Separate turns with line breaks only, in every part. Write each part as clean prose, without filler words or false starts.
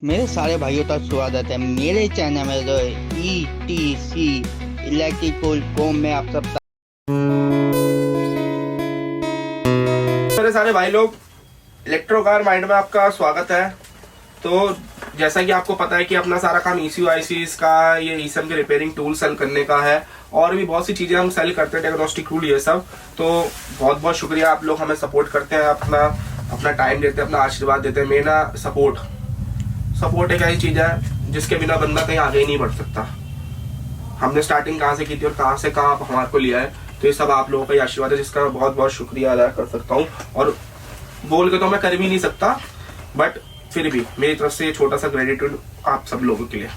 मेरे सारे भाइयों का स्वागत है मेरे चैनल में जो ETC इलेक्ट्रिकल कॉम में आप सब।
मेरे सारे भाई लोग, इलेक्ट्रो कार माइंड में आपका स्वागत है। तो जैसा कि आपको पता है कि अपना सारा काम ECU ICs का, ये ECM के रिपेयरिंग टूल सेल करने का है और भी बहुत सी चीजें हम सेल करते हैं, डायग्नोस्टिक टूल ये सब। तो बहुत बहुत शुक्रिया, आप लोग हमें सपोर्ट करते हैं, अपना टाइम देते हैं, अपना आशीर्वाद देते हैं। मेरा सपोर्ट एक ऐसी चीज है जिसके बिना बंदा कहीं आगे ही नहीं बढ़ सकता। हमने स्टार्टिंग कहाँ से की थी और कहाँ से कहाँ आप हमारे को लिया है, तो ये सब आप लोगों का ही आशीर्वाद है, जिसका मैं बहुत बहुत शुक्रिया अदा कर सकता हूँ। और बोल के तो मैं कर भी नहीं सकता, बट फिर भी मेरी तरफ से ये छोटा सा ग्रेटिट्यूड आप सब लोगों के लिए।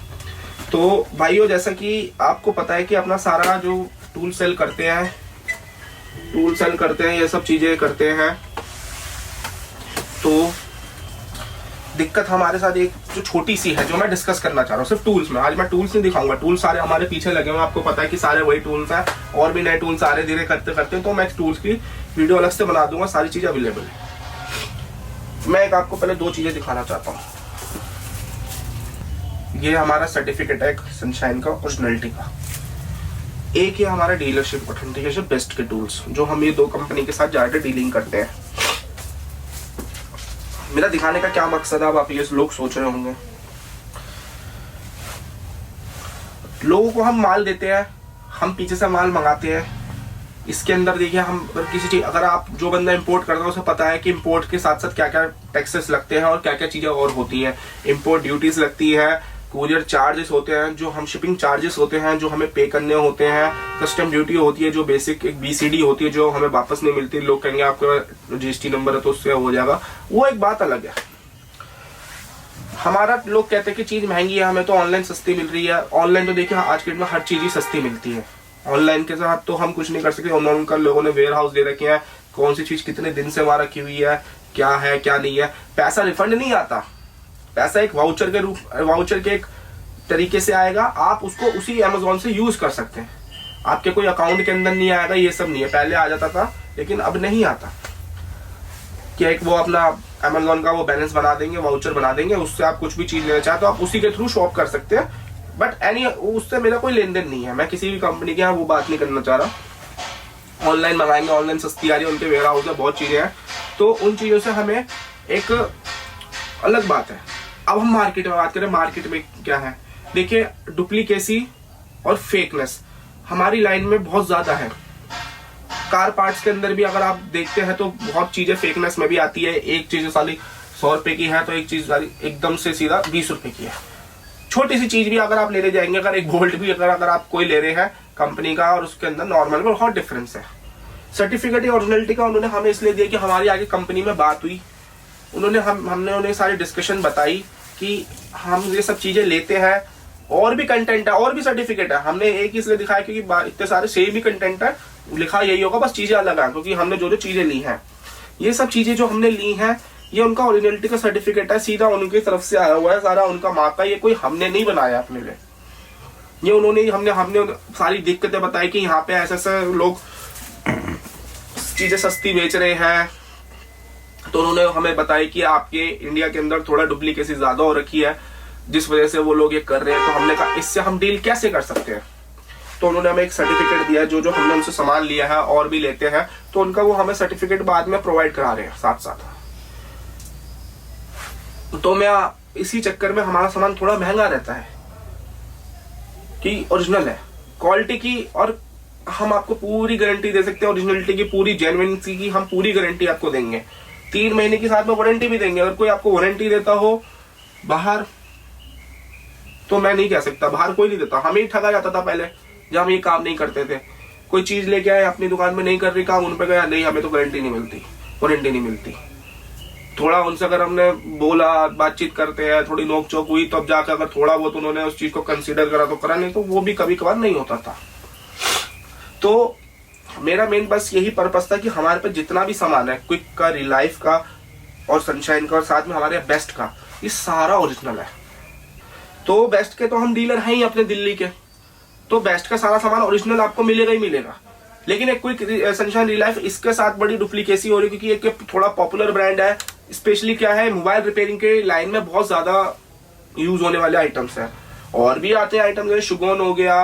तो भाइयों, जैसा कि आपको पता है कि अपना सारा जो टूल सेल करते हैं ये सब चीजें करते हैं, तो दिक्कत हमारे साथ एक जो छोटी सी है जो मैं डिस्कस करना चाह रहा हूँ सिर्फ टूल्स में। आज मैं टूल्स नहीं दिखाऊंगा, टूल्स सारे हमारे पीछे लगे हुए हैं, आपको पता है कि सारे वही टूल्स हैं और भी नए टूल्स सारे धीरे करते करते, तो मैं टूल्स की वीडियो अलग से बना दूंगा, सारी चीजें अवेलेबल है। मैं एक आपको पहले दो चीजें दिखाना चाहता हूँ। ये हमारा सर्टिफिकेट है सनशाइन का, ओरिजिनलिटी का। एक ये हमारा डीलरशिप ऑथेंटिकेशन बेस्ट के टूल्स, जो हम ये दो कंपनी के साथ जाकर डीलिंग करते हैं। मेरा दिखाने का क्या मकसद है, अब आप ये लोग सोच रहे होंगे। लोगों को हम माल देते हैं, हम पीछे से माल मंगाते हैं। इसके अंदर देखिए, हम किसी चीज, अगर आप जो बंदा इंपोर्ट करता है उसे पता है कि इंपोर्ट के साथ साथ क्या क्या टैक्सेस लगते हैं और क्या क्या चीजें और होती हैं। इंपोर्ट ड्यूटीज लगती है, कुरियर चार्जेस होते हैं, जो हम शिपिंग चार्जेस होते हैं जो हमें पे करने होते हैं, कस्टम ड्यूटी होती है जो बेसिक एक BCD होती है जो हमें वापस नहीं मिलती। लोग कहेंगे आपका GST नंबर है तो उससे हो जाएगा, वो एक बात अलग है। हमारा लोग कहते हैं कि चीज महंगी है, हमें तो ऑनलाइन सस्ती मिल रही है। ऑनलाइन तो देखिए आज के डेट में हर चीज ही सस्ती मिलती है। ऑनलाइन के साथ तो हम कुछ नहीं कर सकते। उनका लोगों ने वेयर हाउस दे रखे हैं, कौन सी चीज कितने दिन से वहां रखी हुई है, क्या है क्या नहीं है। पैसा रिफंड नहीं आता, पैसा एक वाउचर के एक तरीके से आएगा, आप उसको उसी Amazon से यूज कर सकते हैं। आपके कोई अकाउंट के अंदर नहीं आएगा, ये सब नहीं है। पहले आ जाता था लेकिन अब नहीं आता, कि एक वो अपना Amazon का वो बैलेंस बना देंगे, वाउचर बना देंगे, उससे आप कुछ भी चीज लेना चाहते हो आप उसी के थ्रू शॉप कर सकते हैं। बट उससे मेरा कोई लेन देन नहीं है, मैं किसी भी कंपनी के यहाँ वो बात नहीं करना चाह रहा। ऑनलाइन मंगाएंगे, ऑनलाइन सस्ती आ रही है, उनके वेयर हाउस में बहुत चीजें हैं, तो उन चीजों से हमें एक अलग बात है। अब हम मार्केट में बात करें, मार्केट में क्या है, देखिए डुप्लीकेसी और फेकनेस हमारी लाइन में बहुत ज्यादा है। कार पार्ट्स के अंदर भी अगर आप देखते हैं तो बहुत चीजें फेकनेस में भी आती है। एक चीज साली 100 रुपए की है तो एक चीज साली एकदम से सीधा 20 रुपए की है। छोटी सी चीज भी अगर आप लेने जाएंगे, अगर एक बोल्ट भी अगर आप कोई ले रहे हैं कंपनी का और उसके अंदर नॉर्मल में बहुत डिफरेंस है। सर्टिफिकेट ओरिजिनलिटी का उन्होंने हमें इसलिए दिया कि हमारी आगे कंपनी में बात हुई, हमने उन्हें सारी डिस्कशन बताई कि हम ये सब चीजें लेते हैं, और भी कंटेंट है और भी सर्टिफिकेट है। हमने एक इसलिए दिखाया क्योंकि इतने सारे सेम ही कंटेंट है, लिखा यही होगा, बस चीजें अलग है। क्योंकि हमने जो जो चीजें ली हैं, ये सब चीजें जो हमने ली हैं, ये उनका ओरिजिनलिटी का सर्टिफिकेट है, सीधा उनकी तरफ से आया हुआ है, सारा उनका मार्क है। ये कोई हमने नहीं बनाया अपने लिए, ये उन्होंने हमने सारी दिक्कतें बताई कि यहाँ पे ऐसे ऐसे लोग चीजें सस्ती बेच रहे हैं, तो उन्होंने हमें बताया कि आपके इंडिया के अंदर थोड़ा डुप्लीकेसी ज्यादा हो रखी है, जिस वजह से वो लोग ये कर रहे हैं। तो हमने कहा इससे हम डील कैसे कर सकते हैं, तो उन्होंने हमें एक सर्टिफिकेट दिया। जो हमने उनसे सामान लिया है और भी लेते हैं, तो उनका वो हमें सर्टिफिकेट बाद में प्रोवाइड करा रहे हैं साथ साथ। तो मैं इसी चक्कर में हमारा सामान थोड़ा महंगा रहता है कि ओरिजिनल है, क्वालिटी की, और हम आपको पूरी गारंटी दे सकते हैं ओरिजिनलिटी की, पूरी जेन्युइनिटी की हम पूरी गारंटी आपको देंगे। 3 महीने की साथ में वारंटी भी देंगे। अगर कोई आपको वारंटी देता हो बाहर, तो मैं नहीं कह सकता, बाहर कोई नहीं देता। हमें ही ठगा जाता था पहले जब हम ये काम नहीं करते थे। कोई चीज लेके आए अपनी दुकान में नहीं कर रही काम, उन पे गया नहीं हमें तो गारंटी नहीं मिलती, वारंटी नहीं मिलती। थोड़ा उनसे अगर हमने बोला, बातचीत करते हैं, थोड़ी नोक चोक हुई, तब जाकर अगर थोड़ा बहुत उन्होंने उस चीज को कंसीडर करा तो करा, नहीं तो वो भी कभी कभार नहीं होता था। तो मेरा मेन बस यही पर्पस था कि हमारे पास जितना भी सामान है, क्विक का, रिलाइफ का और सनशाइन का, और साथ में हमारे बेस्ट का, ये सारा ओरिजिनल है। तो बेस्ट के तो हम डीलर हैं ही अपने दिल्ली के, तो बेस्ट का सारा सामान ओरिजिनल आपको मिलेगा ही मिलेगा। लेकिन एक क्विक सनशाइन रिलाइफ, इसके साथ बड़ी डुप्लीकेसी हो रही है, क्योंकि एक थोड़ा पॉपुलर ब्रांड है। स्पेशली क्या है, मोबाइल रिपेयरिंग के लाइन में बहुत ज्यादा यूज होने वाले आइटम्स हैं। और भी आते हैं आइटम, जैसे शुगोन हो गया,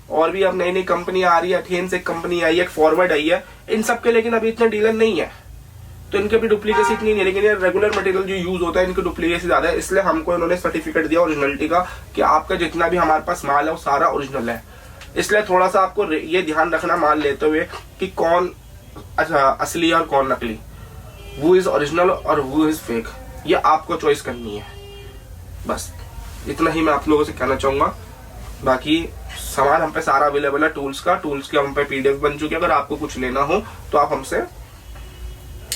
और भी अब नई नई कंपनी आ रही है, अथेन से कंपनी आई है, एक फॉरवर्ड आई है, इन सब के लेकिन अभी इतने डीलर नहीं है, तो इनके भी डुप्लीकेसी इतनी नहीं है। लेकिन ये रेगुलर मटेरियल जो यूज होता है इनकी डुप्लीकेसी ज्यादा है, इसलिए हमको इन्होंने सर्टिफिकेट दिया ओरिजिनलिटी का कि आपका जितना भी हमारे पास माल है वो सारा ओरिजिनल है। इसलिए थोड़ा सा आपको ये ध्यान रखना माल लेते हुए कि कौन असली और कौन नकली, वो इज ओरिजिनल और वो इज फेक, ये आपको चॉइस करनी है। बस इतना ही मैं आप लोगों से कहना चाहूंगा। बाकी सामान हम पे सारा अवेलेबल है, टूल्स के हम पे पीडीएफ बन चुके हैं। अगर आपको कुछ लेना हो तो आप हमसे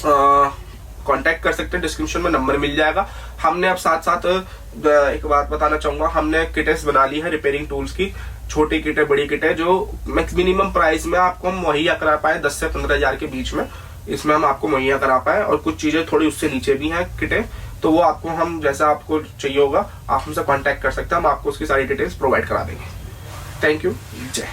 कांटेक्ट कर सकते हैं, डिस्क्रिप्शन में नंबर मिल जाएगा। हमने अब साथ साथ एक बात बताना चाहूंगा, हमने किटें बना ली है रिपेयरिंग टूल्स की, छोटी किटें बड़ी किटें, जो मिनिमम प्राइस में आपको हम मुहैया करा पाए 10 से 15 हजार के बीच में, इसमें हम आपको मुहैया करा पाए। और कुछ चीजें थोड़ी उससे नीचे भी हैं किटें, तो वो आपको हम जैसा आपको चाहिए होगा आप हमसे कांटेक्ट कर सकते हैं, हम आपको उसकी सारी डिटेल्स प्रोवाइड करा देंगे। थैंक यू, जय।